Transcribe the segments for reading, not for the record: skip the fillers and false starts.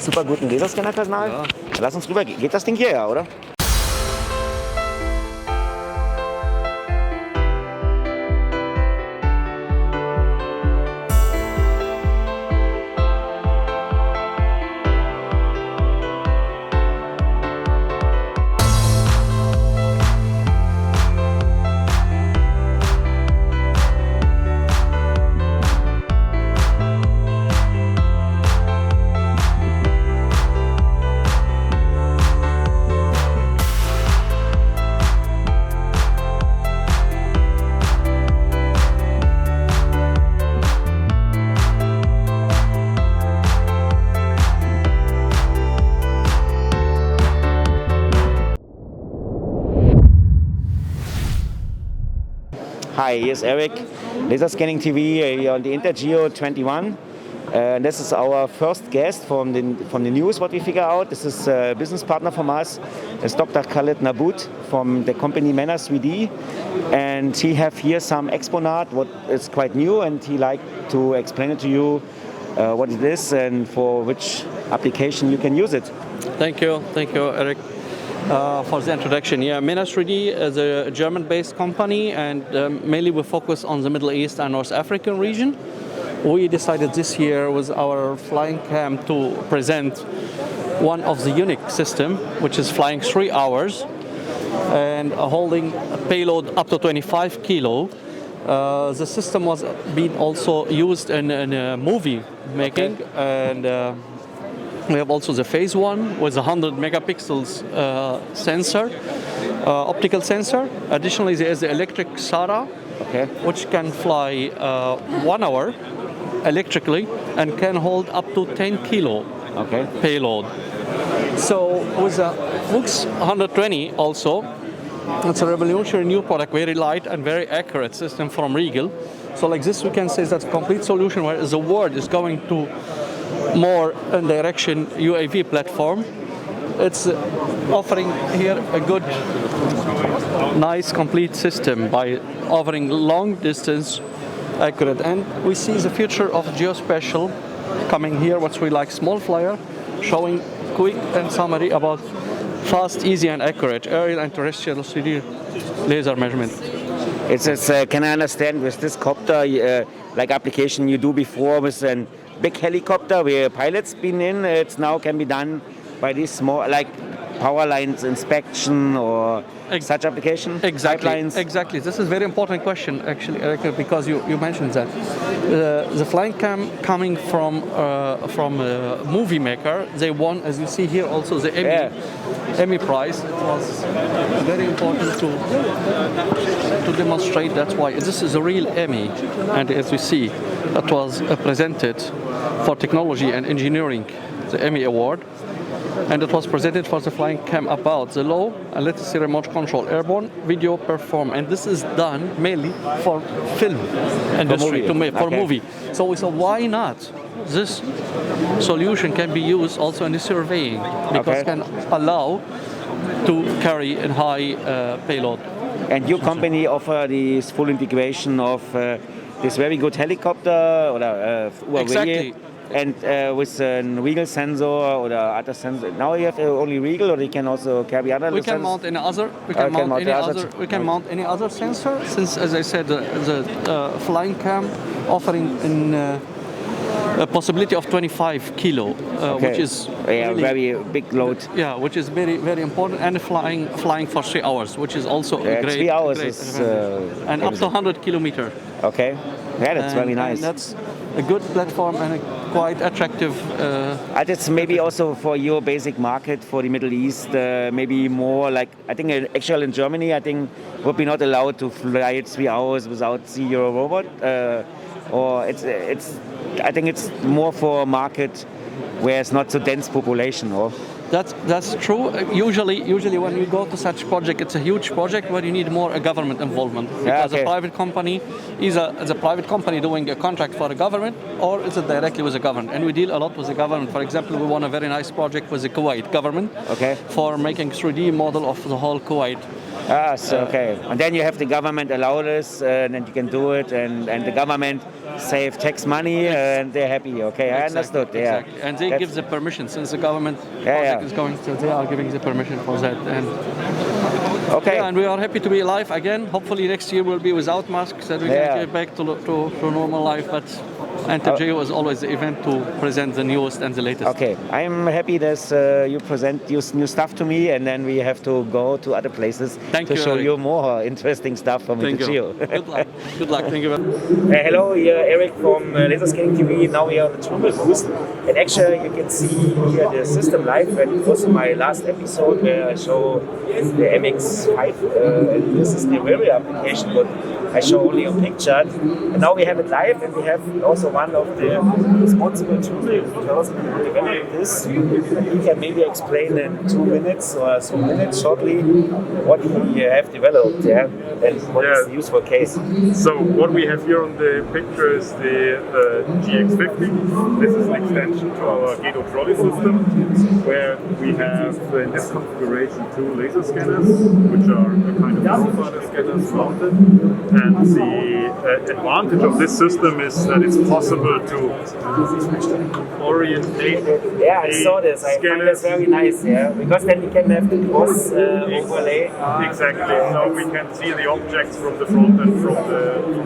super guten Laserscanner-Personal. Ja. Lass uns rüber gehen. Geht das Ding hierher, oder? Hi, here's Eric, Laserscanning TV here on the Intergeo 21. This is our first guest from the news, what we figure out. This is a business partner from us. It's Dr. Khaled Nabout from the company Mena 3D. And he have here some exponent, what is quite new, and he like to explain it to you what it is and for which application you can use it. Thank you, Eric, for the introduction. Yeah, Mena 3D is a German-based company, and mainly we focus on the Middle East and North African region. We decided this year with our flying cam to present one of the unique system, which is flying 3 hours and holding a payload up to 25 kilo. The system was being also used in movie making, and we have also the phase one with a 100 megapixels sensor, optical sensor. Additionally, there is the electric SARA, which can fly 1 hour electrically and can hold up to 10 kilo payload. So with the Hux 120 also, it's a revolutionary new product, very light and very accurate system from Regal. So like this, we can say that's a complete solution where the world is going to more in direction UAV platform. It's offering here a good, nice, complete system by offering long distance accurate. And we see the future of geospatial coming here, what we like small flyer, showing quick and summary about fast, easy and accurate aerial and terrestrial 3D laser measurement. It's can I understand with this copter like application you do before with a big helicopter where pilots been in, it's now can be done by this small like power lines inspection or such application? Exactly. Pipelines? Exactly. This is a very important question, actually, Eric, because you mentioned that. The flying cam coming from a movie maker, they won, as you see here, also the Emmy prize. It was very important to demonstrate that's why this is a real Emmy, and as you see, that was presented for technology and engineering, the Emmy Award. And it was presented for the flying cam about the low and latency remote control airborne video performance. And this is done mainly for film industry, for movie. So we said, why not? This solution can be used also in the surveying because it can allow to carry a high payload. And your company offer this full integration of this very good helicopter or exactly. And with a Regal sensor or the other sensor. Now you have only Regal, or you can also carry other sensors? We can mount any other. We can mount any other sensor. Since, as I said, the flying cam offering in a possibility of 25 kilo, which is really, very big load. Yeah, which is very, very important, and flying for 3 hours, which is also a great. 3 hours great is and up to 100 kilometer. Okay, yeah, that's very nice. And that's a good platform and a quite attractive. And it's maybe also for your basic market for the Middle East, maybe more like I think actually in Germany, I think would be not allowed to fly it 3 hours without see your robot, or it's. I think it's more for a market where it's not so dense population, or That's true. Usually when you go to such project, it's a huge project where you need more a government involvement, because a private company is a private company doing a contract for the government, or is it directly with the government? And we deal a lot with the government. For example, we won a very nice project with the Kuwait government for making 3D model of the whole Kuwait. Okay. And then you have the government allow this, and then you can do it, and the government save tax money, and they're happy. Okay, I understood. Exactly. And they give the permission, since the government project is going to, they are giving the permission for that. And and we are happy to be alive again. Hopefully next year we'll be without masks, that we can get back to normal life. But Intergeo is always the event to present the newest and the latest. Okay, I'm happy that you present new stuff to me, and then we have to go to other places to show you more interesting stuff from Intergeo. Good luck. Good luck. Thank you very much. Hello, here Eric from Laserscanning TV. Now we are on the Trimble booth, and actually you can see here the system live. And it was my last episode where I show the MX5, and this is the very application, but I show only a picture. And now we have it live, and we have also one of the responsible Trimble person who developed this. He can maybe explain in 2 minutes or 3 minutes shortly what he have developed, and what is the useful case. So what we have here on the picture is the GX50. This is an extension to our GEDO trolley system, where we have in this configuration 2 laser scanners, which are a kind of profiler scanners mounted. And the advantage of this system is that it's possible to orientate. I saw this. I find this very nice. Because then you can have the cross overlay. Exactly. So we can see the objects from the front and from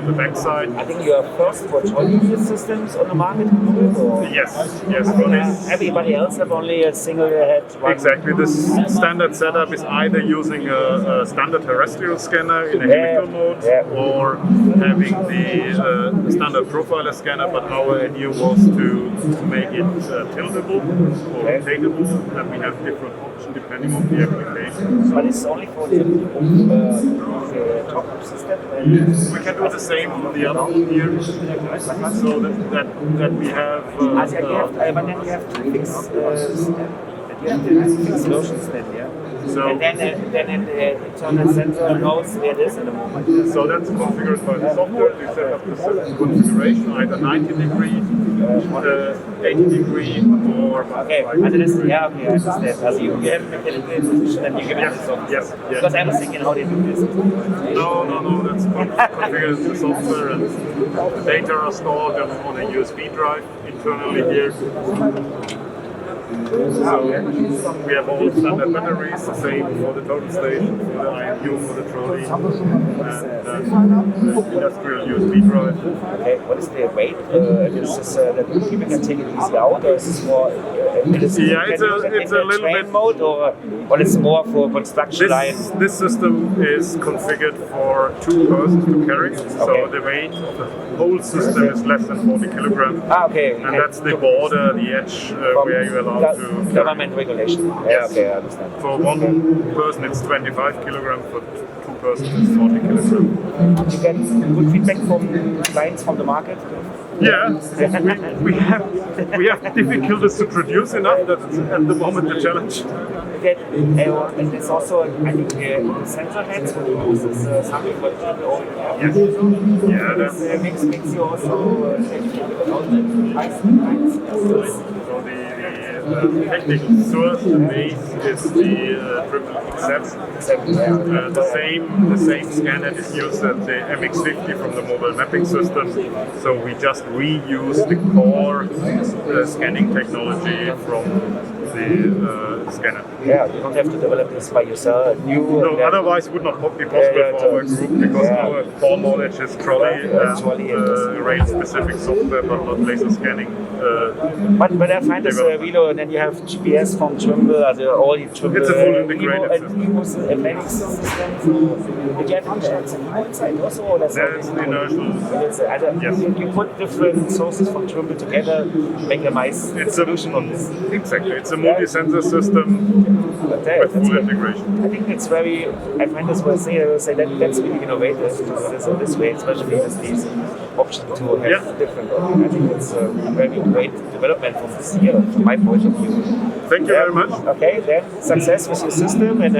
the back side. I think you are first for trolley systems on the market. Yes. Everybody else have only a single head. Exactly. This standard setup is either using a standard terrestrial scanner in a helical mode, or having the standard profiler scanner, but our idea was to make it tiltable or rotatable, and we have different options depending on the application. But it's only for the top system? We can do the same on the other here, so that we have... but then you have to fix versions then, So and then the internal sensor knows where it is in the moment. So that's configured by the software. We set up the system configuration, either 90 degree, 80 degree, or 5 degree. I understand. As you have mechanical position and you give it the software. Yes. Because I was thinking how they do this. No, that's configured in the software, and the data are stored on a USB drive internally here. So we have all standard batteries, the same for the total station, for the IMU, for the trolley, and the industrial USB drive. Okay, what is the weight? Is this that people can take it easily out, or is this more? It's a little bit mode, or it's more for construction line? This system is configured for 2 persons to carry, so the weight of the whole system is less than 40 kilograms. And that's the border, the edge where you're allowed to. Government regulation. Yes. I understand. For 1 person it's 25 kilograms, for 2 persons it's 40 kilograms. You get good feedback from clients from the market? Yeah, we have difficulties to produce enough. That's at the moment the challenge. And there's also, I think, the sensor heads what you use is something what people already have. Yeah, that makes you also So the technical source, the base, is the Trimble MX. The same scanner is used at the MX50 from the mobile mapping system. So we just reuse the core scanning technology from the scanner. Yeah, you don't have to develop this by yourself. No, otherwise it would not be possible for our group, because our core knowledge is trolley and rail-specific software, but not laser scanning. But I find this Velo, and then you have GPS from Trimble, all the Trimble. It's a full integrated system. And use a MX system. Did you have functions inside also? There's the inertial. Yes. You put different sources from Trimble together, make a nice solution on this. Exactly. It's a multi-sensor system with full integration. I think it's very, I find this what I say that's really innovative to do this in this way, especially with these option to have different. I think it's a very great development from this year, from my point of view. Thank you very much. Okay, then success with your system, and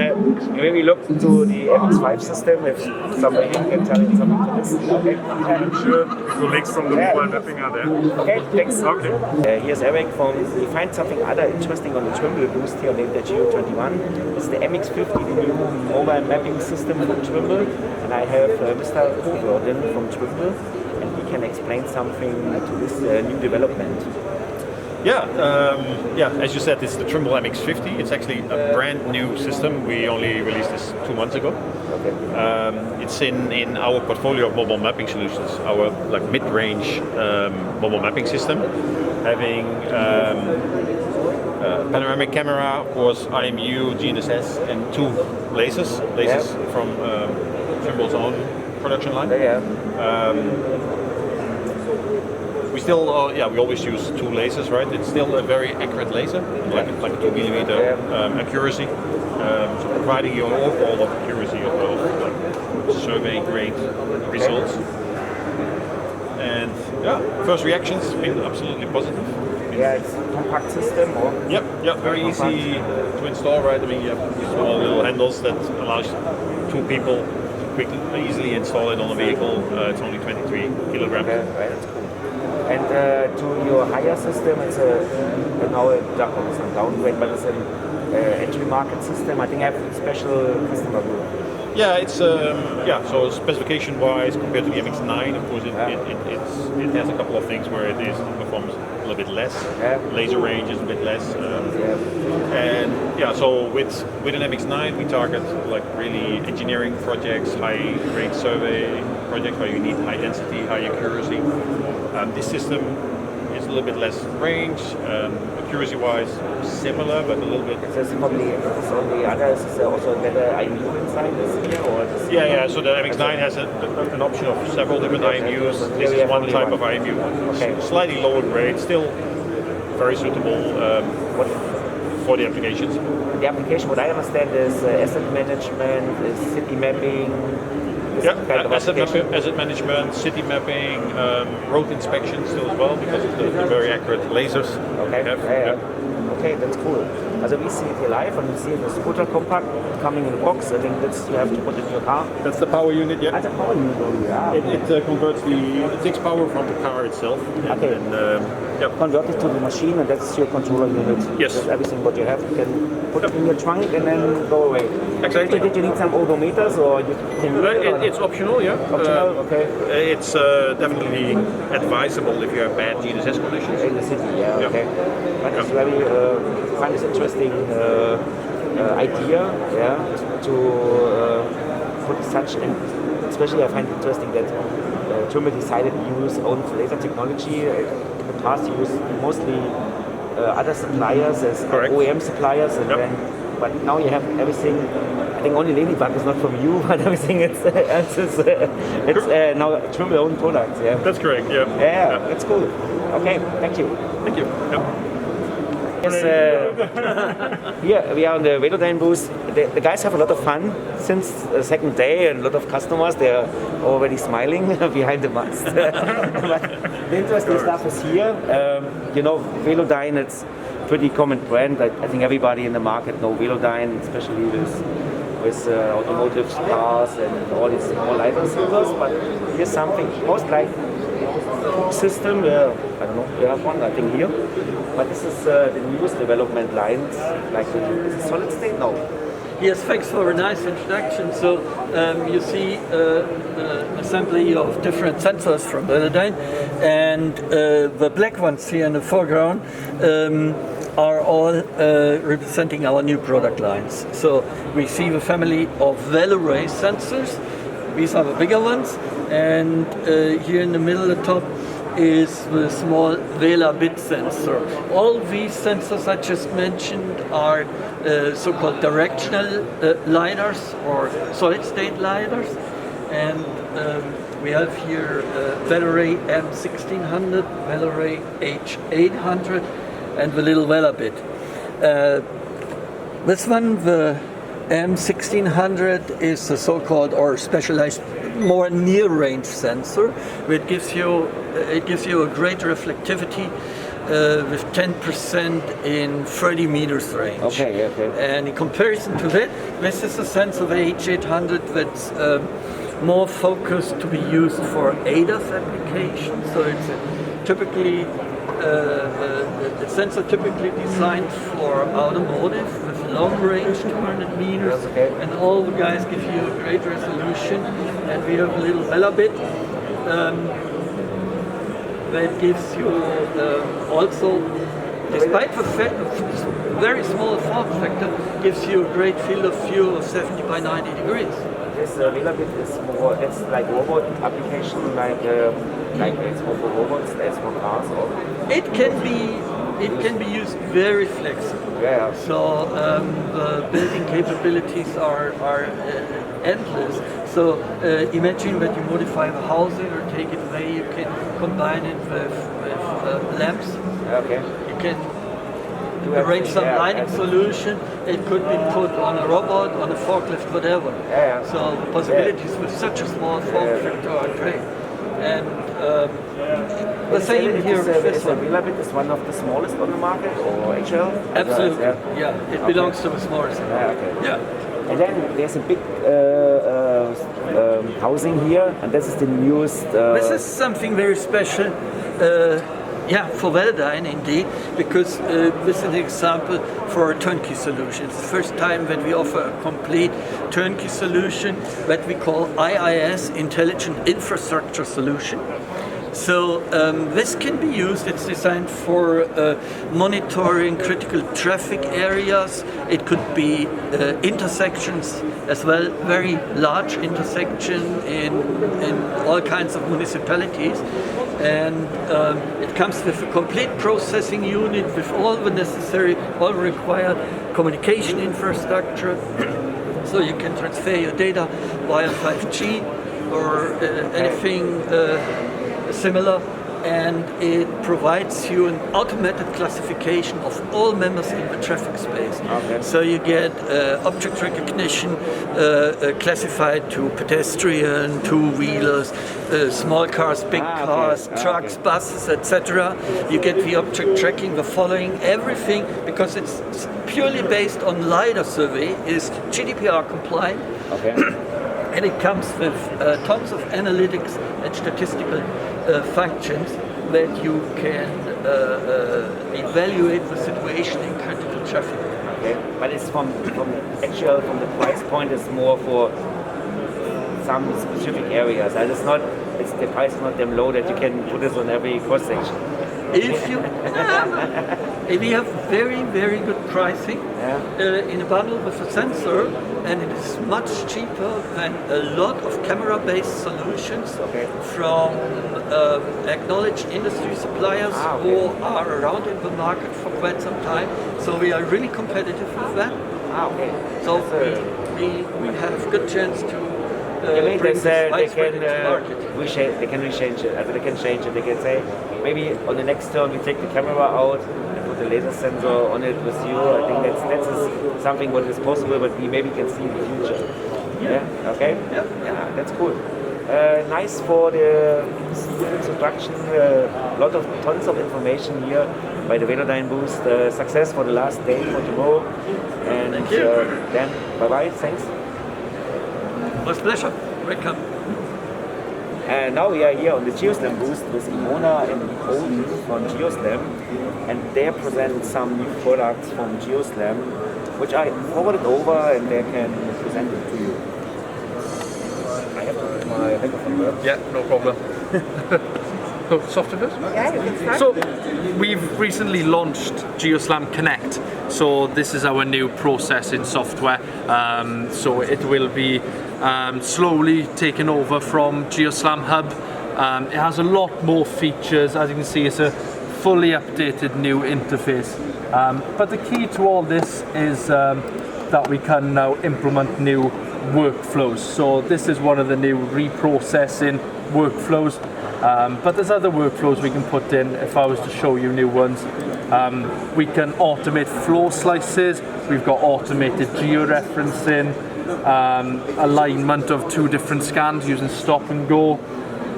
maybe look into the MX5 system if somebody can tell you something to this. Okay. I'm sure the colleagues from the mobile mapping are there. Okay, thanks. Okay. Here's Eric from. We find something other interesting on the Trimble booth here on the Intergeo 21. It's the MX50, the new mobile mapping system from Trimble, and I have Mr. Velodyne from Trimble, and he can explain something to this new development. As you said, it's the Trimble MX50. It's actually a brand new system. We only released this 2 months ago. Okay. It's in our portfolio of mobile mapping solutions, our mid-range mobile mapping system, having panoramic camera, of course, IMU, GNSS, and 2 lasers from Trimble's own production line. We still, we always use 2 lasers, right? It's still a very accurate laser, like a 2 millimeter accuracy, so providing you an overall accuracy of survey grade results. And first reactions have been absolutely positive. It's a compact system, or? Very easy to install, right? I mean, you have these small little handles that allows 2 people to quickly, easily install it on a vehicle. It's only 23 kilograms. Okay, right, that's cool. And to your higher system, it's now a downgrade, but it's an entry market system. I think I have a special customer group. It's so specification-wise, compared to the MX9, of course, it has a couple of things where it performs a little bit less. Laser range is a bit less. So with an MX9, we target like really engineering projects, high-grade survey projects where you need high density, high accuracy. This system is a little bit less range, accuracy-wise similar, but a little bit. It's probably on the others. Is there also a better IMU inside this here, or? So the MX9 has an option of several different IMUs. This is one type of IMU. Okay. Slightly lower grade, still very suitable for the applications. The application, what I understand, is asset management, is city mapping. Asset management, city mapping, road inspection still as well because of the very accurate lasers. Okay, that's cool. Also we see it here live, and we see the scooter compact coming in a box. I think that's you have to put it in your car. That's the power unit, That's a power unit, It converts it takes power from the car itself. Convert it to the machine, and that's your controller unit. Yes. That's everything what you have. You can put it in your trunk and then go away. Exactly. Did you need some odometers, or you can it's optional, Optional, okay. It's definitely advisable if you have bad GNSS conditions. In the city, okay. But it's very, I find this interesting idea, to put such, and especially I find it interesting that Trimble decided to use own laser technology. In the past, you used mostly other suppliers as OEM suppliers, and but now you have everything. I think only Ladybug is not from you, but everything it's now Trimble own products. That's correct. That's cool. Okay, thank you. Thank you. Here we are on the Velodyne booth. The guys have a lot of fun since the second day, and a lot of customers. They are already smiling behind the mask. But the interesting stuff is here. Velodyne, it's pretty common brand. I think everybody in the market know Velodyne, especially with automotive cars and all these small lighting sensors. But here's something most like system. I don't know. We have one, I think, here. But this is the newest development lines. Like, is it solid state? No. Yes, thanks for a nice introduction. So you see assembly of different sensors from Velodyne, and the black ones here in the foreground are all representing our new product lines. So we see the family of Veloray sensors. These are the bigger ones, and here in the middle, the top, is the small Vela bit sensor. All these sensors I just mentioned are so-called directional lidars or solid-state lidars, and we have here Veloray M1600, Veloray H800, and the little Vela bit. This one, the M1600, is the so-called or specialized more near-range sensor, which gives you a great reflectivity with 10% in 30 meters range. Okay, okay. And in comparison to that, this is a sensor, the H800, that's more focused to be used for ADAS applications. So it's typically a sensor typically designed for automotive with long range, 200 meters, and all the guys give you a great resolution. And we have a little Velabit that gives you also, despite the very small form factor, gives you a great field of view of 70 by 90 degrees. This Velabit is more, it's like robot application, like it's more for robots as for cars, or? It can be used very flexible. Yeah. So the building capabilities are endless. So imagine that you modify the housing or take it away. You can combine it with lamps. Okay. You can arrange some lighting solution. It could be put on a robot, on a forklift, whatever. Yeah. So the possibilities with such a small form factor are great. And the same here with this one. Velabit is one of the smallest on the market, or HL? Absolutely, yeah. It belongs to the smallest. Yeah, okay. Yeah. And then there's a big housing here, and this is the newest. This is something very special. For Velodyne indeed, because this is an example for a turnkey solution. It's the first time that we offer a complete turnkey solution that we call IIS, Intelligent Infrastructure Solution. So this can be used, it's designed for monitoring critical traffic areas. It could be intersections as well, very large intersection in all kinds of municipalities. And it comes with a complete processing unit with all the necessary, all required communication infrastructure. So you can transfer your data via 5G or anything similar, and it provides you an automated classification of all members in the traffic space. Okay. So you get object recognition classified to pedestrian, two-wheelers, small cars, big cars, trucks, buses, etc. You get the object tracking, the following, everything, because it's purely based on LiDAR survey, is GDPR compliant. Okay. And it comes with tons of analytics and statistical functions that you can evaluate the situation in critical traffic. Okay, but it's from the price point is more for some specific areas. And the price is not that low that you can put this on every cross section. If you, we have very, very good pricing in a bundle with a sensor, and it is much cheaper than a lot of camera-based solutions from acknowledged industry suppliers who are around in the market for quite some time. So we are really competitive with that. So we have a good chance to bring this widespread into the market. They can change it. They can change it. They can say, maybe on the next turn we take the camera out and put the laser sensor on it with you. I think that's something what is possible, but we maybe can see in the future. Yeah. Okay. Yeah. That's cool. Nice for the introduction. Tons of information here by the Velodyne booth. Success for the last day for tomorrow. And thank you. Then bye bye. Thanks. It was a pleasure. Welcome. And now we are here on the GeoSLAM booth with Mena and Odin from GeoSLAM, and they present some new products from GeoSLAM, which I forwarded over and they can present it to you. I have to put my microphone there. Yeah, no problem. Software first? Yeah, you can start. So, we've recently launched GeoSLAM Connect. So this is our new processing software. So it will be slowly taken over from GeoSLAM Hub. It has a lot more features. As you can see, it's a fully updated new interface. But the key to all this is that we can now implement new workflows. So this is one of the new reprocessing workflows. But there's other workflows we can put in. If I was to show you new ones, we can automate floor slices. We've got automated georeferencing. alignment of 2 different scans using stop and go.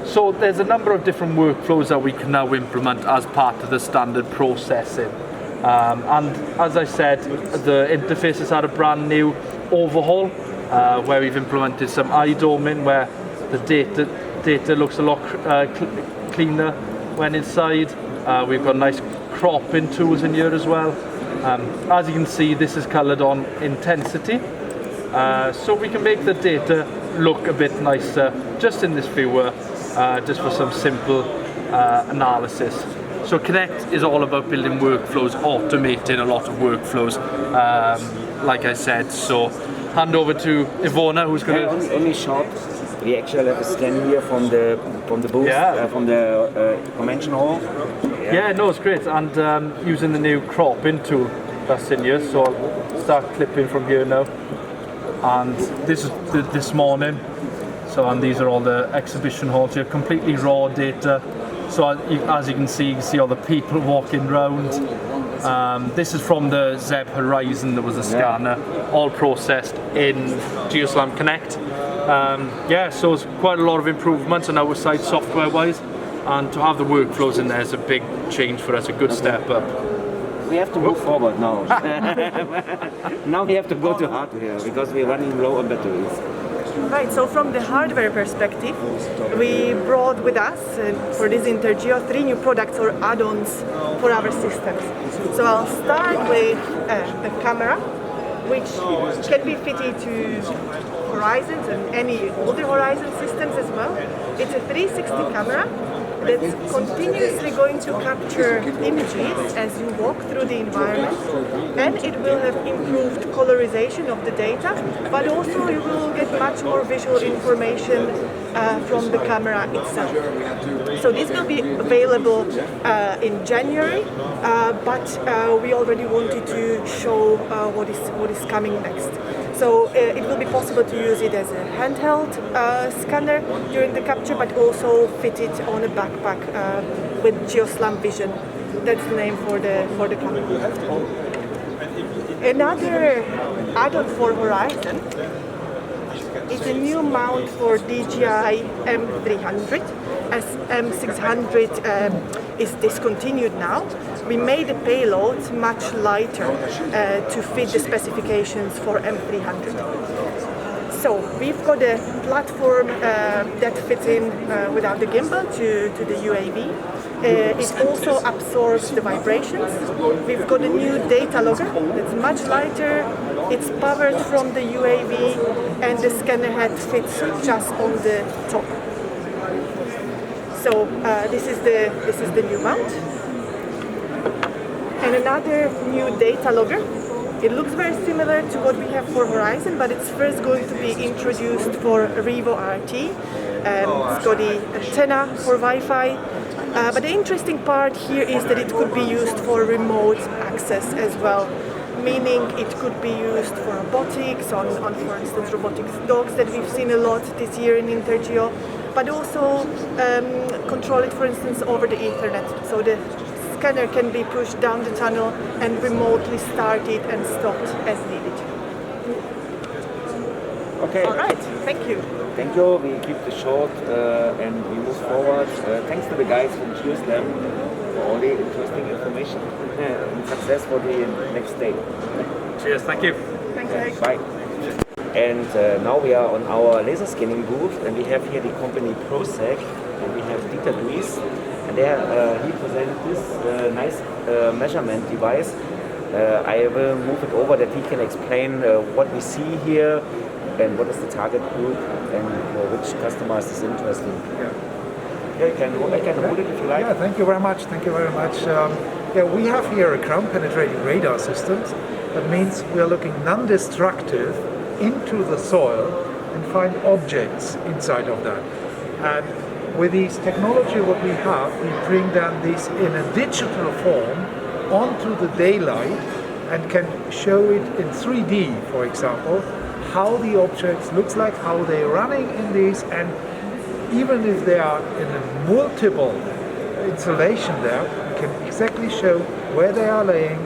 So there's a number of different workflows that we can now implement as part of the standard processing. And as I said, the interfaces had a brand new overhaul where we've implemented some iDoming where the data looks a lot cleaner when inside. We've got nice cropping tools in here as well. As you can see, this is coloured on intensity, so we can make the data look a bit nicer just in this viewer, just for some simple analysis. So Connect is all about building workflows, automating a lot of workflows, like I said. So hand over to Ivona, who's going to... Only short. We actually have a scan here from the booth, from the convention hall. Yeah, no, it's great. And using the new cropping tool that's in here, so I'll start clipping from here now. And this is this morning. So, and these are all the exhibition halls here, completely raw data. So as you can see all the people walking around. This is from the ZEB Horizon. There was a scanner, all processed in GeoSLAM Connect. So it's quite a lot of improvements on our side software-wise, and to have the workflows in there is a big change for us, a good step up. We have to move forward now. Now we have to go to hardware because we're running low on batteries. Right, so from the hardware perspective, we brought with us for this Intergeo 3 new products or add-ons for our systems. So I'll start with a camera, which can be fitted to Horizons and any older Horizon systems as well. It's a 360 camera that's continuously going to capture images as you walk through the environment, and it will have improved colorization of the data, but also you will get much more visual information from the camera itself. So this will be available in January, but we already wanted to show what is coming next. So it will be possible to use it as a handheld scanner during the capture, but also fit it on a backpack with GeoSLAM Vision. That's the name for the camera. Another add-on for Horizon is a new mount for DJI M300. As M600 is discontinued now, we made the payload much lighter to fit the specifications for M300. So we've got a platform that fits in without the gimbal to the UAV. It also absorbs the vibrations. We've got a new data logger that's much lighter. It's powered from the UAV, and the scanner head fits just on the top. So this is the new mount. And another new data logger. It looks very similar to what we have for Horizon, but it's first going to be introduced for Revo RT. It's got the antenna for Wi-Fi. But the interesting part here is that it could be used for remote access as well, meaning it could be used for robotics, on for instance robotics dogs that we've seen a lot this year in Intergeo, but also control it for instance over the Ethernet. So the scanner can be pushed down the tunnel and remotely started and stopped as needed. Okay. All right, thank you. Thank you. We keep it short and we move forward. Thanks to the guys from GeoSLAM for all the interesting information and success for the next day. Cheers, thank you. Thank you. Bye. And now we are on our laser scanning booth, and we have here the company Proceq, and we have Dieter Luis, and there he presents this nice measurement device. I will move it over that he can explain what we see here and what is the target group and for which customers is interesting. Yeah, I can hold it if you like. Yeah, thank you very much. Thank you very much. We have here a ground-penetrating radar system. That means we are looking non-destructive into the soil and find objects inside of that. And with this technology what we have, we bring down this in a digital form onto the daylight and can show it in 3D, for example, how the objects looks like, how they're running in these, and even if they are in a multiple installation there, we can exactly show where they are laying,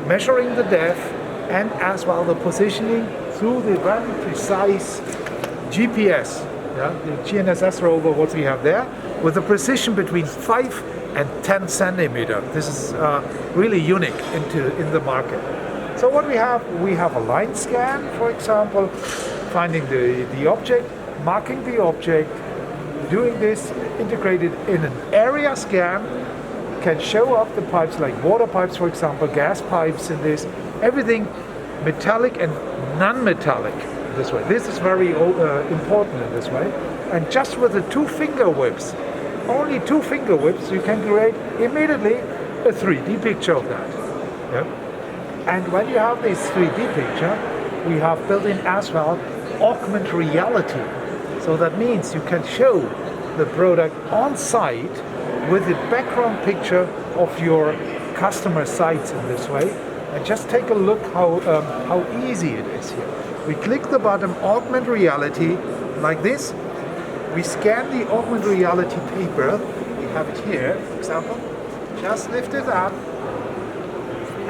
measuring the depth, and as well the positioning through the very precise GPS, the GNSS rover, what we have there, with a precision between 5 and 10 centimeter. This is really unique in the market. So what we have a line scan, for example, finding the object, marking the object, doing this integrated in an area scan, can show up the pipes like water pipes, for example, gas pipes in this, everything metallic and non-metallic this way. This is very important in this way. And just with the 2 finger whips, only 2 finger whips, you can create immediately a 3D picture of that. Yeah? And when you have this 3D picture, we have built in as well augmented reality. So that means you can show the product on site with the background picture of your customer sites in this way. And just take a look how easy it is here. We click the button augmented reality like this. We scan the augmented reality paper. We have it here, for example. Just lift it up.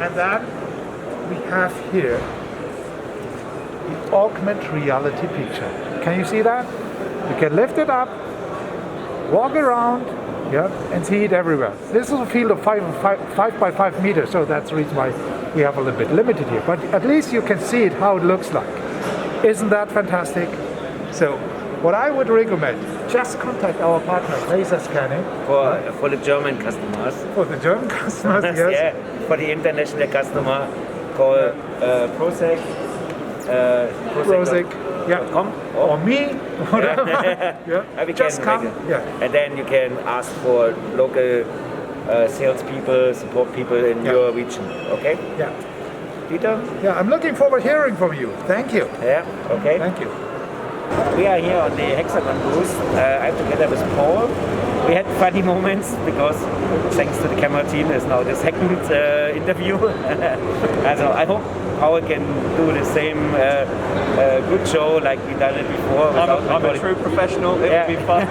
And then we have here the augmented reality picture. Can you see that? You can lift it up, walk around, and see it everywhere. This is a field of 5 by 5 meters, so that's the reason why we have a little bit limited here. But at least you can see it, how it looks like. Isn't that fantastic? So what I would recommend, just contact our partner, Laserscanning. For the German customers. For the German customers, yes. Yeah, for the international customer, call Proceq. Proceq. Yeah. Or me, whatever. Just come. And then you can ask for local salespeople, support people in your region. Okay? Yeah. Peter? Yeah, I'm looking forward to hearing from you. Thank you. Yeah, okay. Thank you. We are here on the Hexagon booth. I'm together with Paul. We had funny moments because thanks to the camera team, there's now the second interview. So I hope Paul can do the same good show like we done it before. I'm a true professional. It will be fun.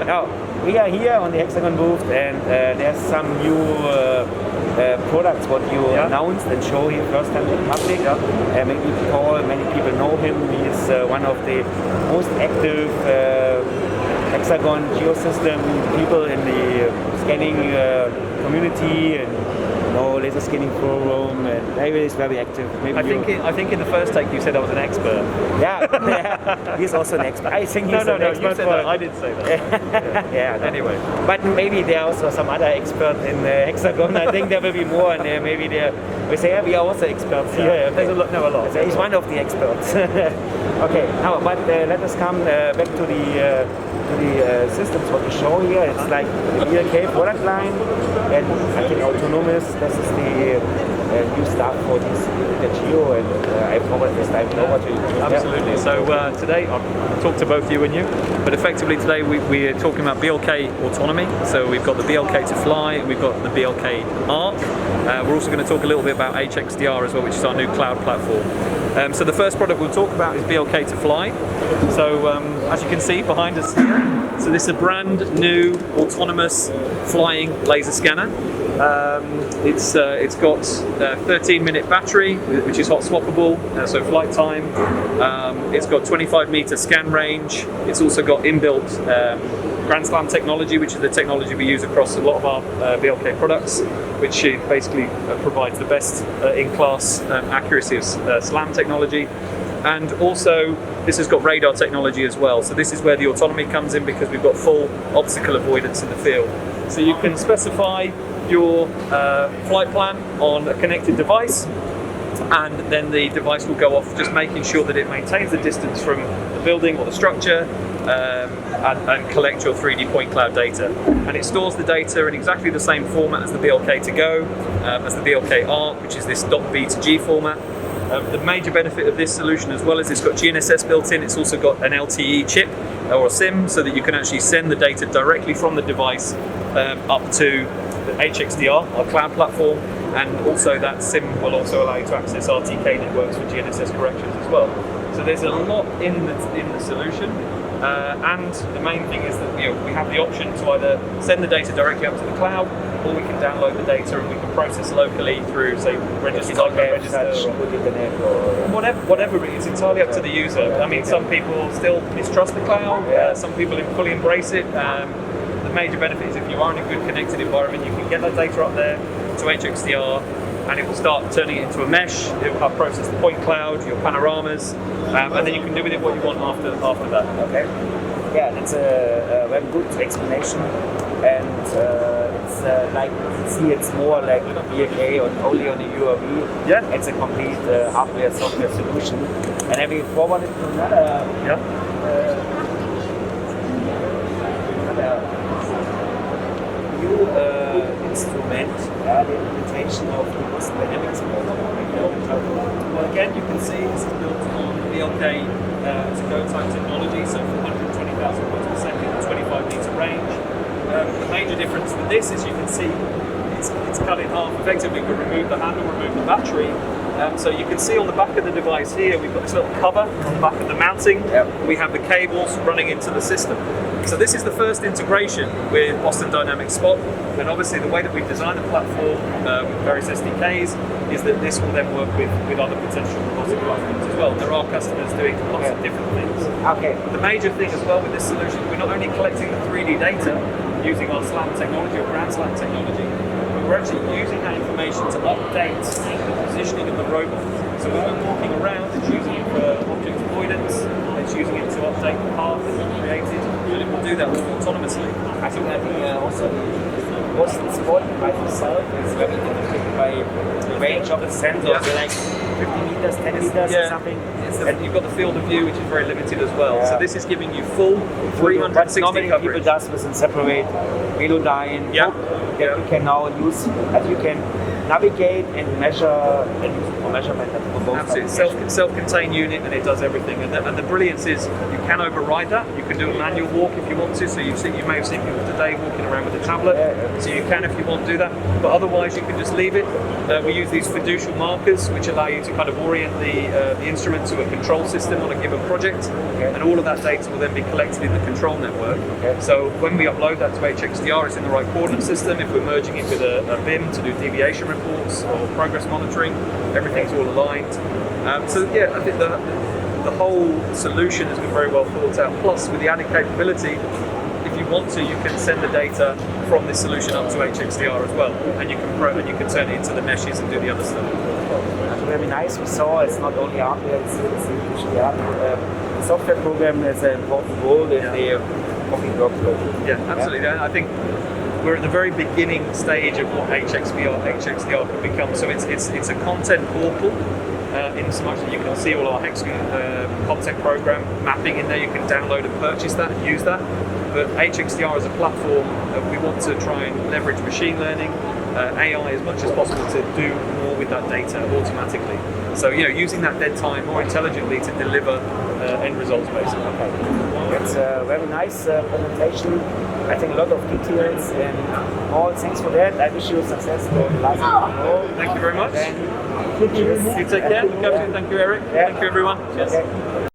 Now, we are here on the Hexagon booth, and there's some new products what you announced and show here first time to the public. Maybe Paul, many people know him. He is one of the most active Hexagon GeoSystem people in the scanning community, and laser scanning forum, and maybe he's very active. Maybe I think in the first take you said I was an expert. Yeah, he's also an expert. I think he's an expert. You said that. I didn't say that. Yeah. Anyway, but maybe there are also some other experts in Hexagon. I think there will be more, and maybe we say we are also experts here. Yeah, there's a lot. So he's one of the experts. Okay, now but let us come back to the systems what we show here. It's like the BLK product line, and I think autonomous. This is the new stuff for this Intergeo, and I forward this time over to you. Absolutely. So today I'll talk to both you and you, but effectively today we're talking about BLK autonomy. So we've got the BLK to fly, and we've got the BLK ARC. We're also going to talk a little bit about HXDR as well, which is our new cloud platform. So the first product we'll talk about is BLK to fly. So as you can see behind us here, so this is a brand new autonomous flying laser scanner. It's got a 13-minute battery, which is hot swappable, so flight time. It's got 25-meter scan range. It's also got inbuilt GeoSLAM technology, which is the technology we use across a lot of our BLK products, which basically provides the best in-class accuracy of SLAM technology. And also, this has got radar technology as well. So this is where the autonomy comes in, because we've got full obstacle avoidance in the field. So you can specify your flight plan on a connected device, and then the device will go off, just making sure that it maintains the distance from the building or the structure, and collect your 3D point cloud data. And it stores the data in exactly the same format as the BLK to go, as the BLK ARC, which is this .b to G format. The major benefit of this solution as well is it's got GNSS built in. It's also got an LTE chip or a SIM, so that you can actually send the data directly from the device up to the HXDR, our cloud platform, and also that SIM will also allow you to access RTK networks for GNSS corrections as well. So there's a lot in the solution, and the main thing is that we have the option to either send the data directly up to the cloud, or we can download the data and we can process locally through, say, register, good internet or whatever. It's entirely up to the user. I mean, some people still mistrust the cloud. Some people fully embrace it. The major benefit is if you are in a good connected environment, you can get that data up there to HXDR, and it will start turning it into a mesh. It will process the point cloud, your panoramas, and then you can do with it what you want after that. Okay. Yeah, that's a very good explanation, and it's like you see, it's more like BLK only on the UAV. Yeah. It's a complete hardware software solution, and then we forwarded to another new instrument, the implementation of the Boston Dynamics program. Well, again, you can see this is built on BLK to-go type technology, so 420,000 points per second, 25 meter range. The major difference with this is you can see it's cut in half. Effectively, we can remove the handle, remove the battery. So you can see on the back of the device here, we've got this little cover on the back of the mounting. We have the cables running into the system. So this is the first integration with Boston Dynamics Spot, and obviously the way that we've designed the platform with various SDKs is that this will then work with other potential robotic platforms as well. There are customers doing lots of different things. Okay. The major thing as well with this solution, we're not only collecting the 3D data using our SLAM technology or ground SLAM technology, but we're actually using that information to update the positioning of the robot. So when we're walking around, it's using it for object avoidance, it's using it to update the path that we've created, and it will do that all autonomously. I think also Boston Spot by itself is very limited by the range of the sensors, like 50 meters, 10 meters or something. And you've got the field of view, which is very limited as well. So this is giving you full 360 normally coverage. people does with a separate Velodyne that you can now use, as you can navigate and measure and use it for measurement for both. Absolutely, self-contained unit, and it does everything. And the brilliance is you can override that. You can do a manual walk if you want to. So you may have seen people today walking around with a tablet. So you can, if you want to do that. But otherwise, you can just leave it. We use these fiducial markers, which allow you to kind of orient the instrument to a control system on a given project, and all of that data will then be collected in the control network. So when we upload that to HXDR, it's in the right coordinate system. If we're merging it with a BIM to do deviation reports or progress monitoring, everything's all aligned. So yeah, I think the whole solution has been very well thought out. Plus, with the added capability, if you want to, you can send the data from this solution up to HXDR as well, and you can turn it into the meshes and do the other stuff. That's very nice. We saw it's not only hardware, it's HDR. The software program is an important role in the complete workflow. Yeah, absolutely. I think we're at the very beginning stage of what HXDR can become. So it's a content portal. In so much that you can see all our Hexagon content program mapping in there. You can download and purchase that and use that. But HXDR as a platform, we want to try and leverage machine learning, AI as much as possible to do more with that data automatically. So using that dead time more intelligently to deliver end results basically. It's a very nice presentation. I think a lot of details and all. Thanks for that. I wish you success for the last. Thank you very much. And you take care. Thank you, Eric. Thank you, everyone. Cheers.